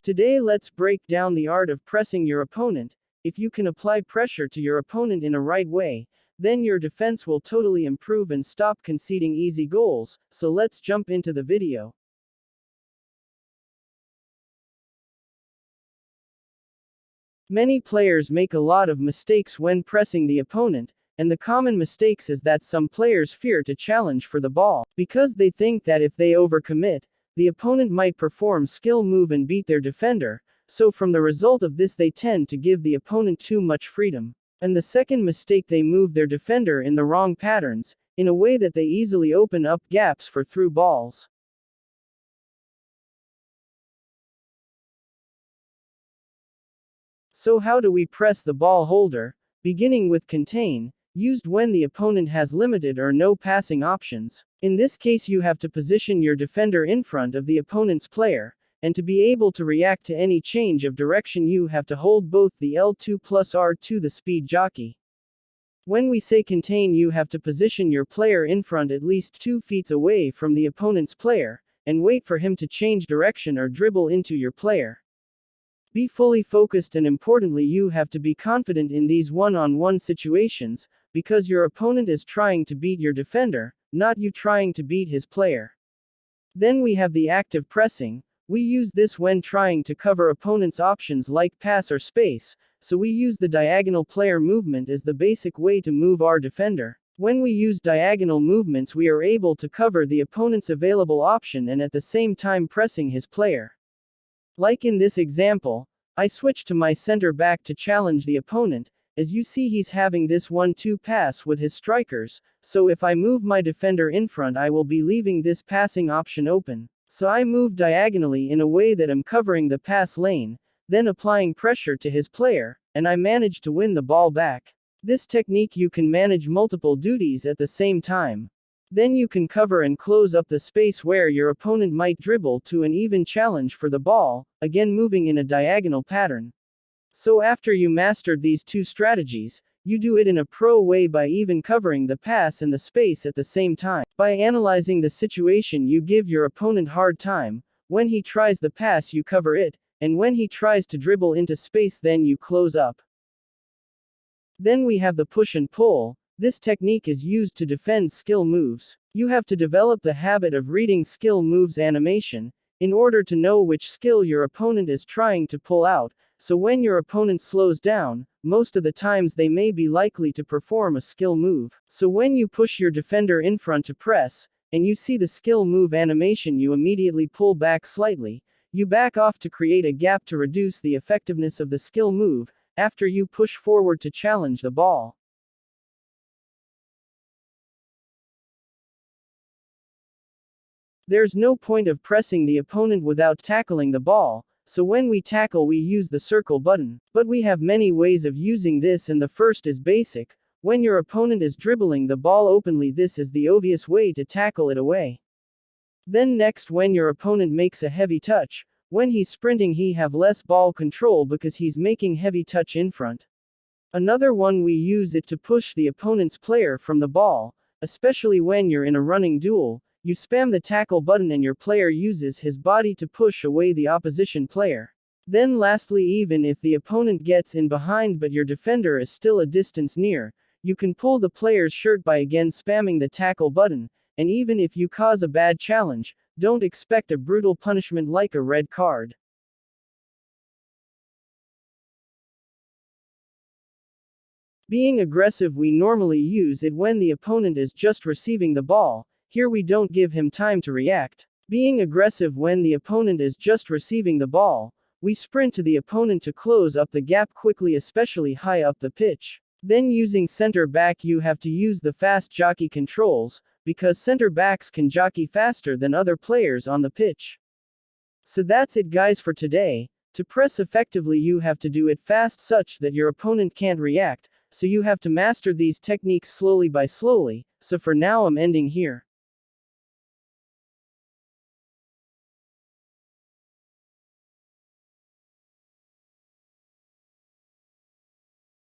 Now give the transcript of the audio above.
Today let's break down the art of pressing your opponent. If you can apply pressure to your opponent in a right way, then your defense will totally improve and stop conceding easy goals. So let's jump into the video. Many players make a lot of mistakes when pressing the opponent, and the common mistakes is that some players fear to challenge for the ball, because they think that if they overcommit, the opponent might perform skill move and beat their defender, so from the result of this they tend to give the opponent too much freedom. And the second mistake, they move their defender in the wrong patterns, in a way that they easily open up gaps for through balls. So how do we press the ball holder? Beginning with contain, used when the opponent has limited or no passing options. In this case you have to position your defender in front of the opponent's player, and to be able to react to any change of direction you have to hold both the L2 plus R2 the speed jockey. When we say contain, you have to position your player in front at least 2 feet away from the opponent's player, and wait for him to change direction or dribble into your player. Be fully focused, and importantly you have to be confident in these one-on-one situations, because your opponent is trying to beat your defender, not you trying to beat his player. Then we have the active pressing. We use this when trying to cover opponent's options like pass or space, so we use the diagonal player movement as the basic way to move our defender. When we use diagonal movements we are able to cover the opponent's available option and at the same time pressing his player. Like in this example, I switch to my center back to challenge the opponent. As you see, he's having this 1-2 pass with his strikers, so if I move my defender in front I will be leaving this passing option open. So I move diagonally in a way that I'm covering the pass lane, then applying pressure to his player, and I manage to win the ball back. This technique you can manage multiple duties at the same time. Then you can cover and close up the space where your opponent might dribble to an even challenge for the ball, again moving in a diagonal pattern. So after you mastered these two strategies, you do it in a pro way by even covering the pass and the space at the same time. By analyzing the situation you give your opponent hard time. When he tries the pass you cover it, and when he tries to dribble into space then you close up. Then we have the push and pull. This technique is used to defend skill moves. You have to develop the habit of reading skill moves animation, in order to know which skill your opponent is trying to pull out, so when your opponent slows down, most of the times they may be likely to perform a skill move. So when you push your defender in front to press, and you see the skill move animation you immediately pull back slightly, you back off to create a gap to reduce the effectiveness of the skill move, after you push forward to challenge the ball. There's no point of pressing the opponent without tackling the ball, so when we tackle we use the circle button. But we have many ways of using this, and the first is basic. When your opponent is dribbling the ball openly, this is the obvious way to tackle it away. Then next, when your opponent makes a heavy touch, when he's sprinting he have less ball control because he's making heavy touch in front. Another one, we use it to push the opponent's player from the ball, especially when you're in a running duel. You spam the tackle button and your player uses his body to push away the opposition player. Then lastly, even if the opponent gets in behind but your defender is still a distance near, you can pull the player's shirt by again spamming the tackle button, and even if you cause a bad challenge, don't expect a brutal punishment like a red card. Being aggressive, we normally use it when the opponent is just receiving the ball. Here we don't give him time to react. Being aggressive when the opponent is just receiving the ball, we sprint to the opponent to close up the gap quickly, especially high up the pitch. Then using center back you have to use the fast jockey controls, because center backs can jockey faster than other players on the pitch. So that's it guys for today. To press effectively you have to do it fast such that your opponent can't react, so you have to master these techniques slowly by slowly. So for now I'm ending here.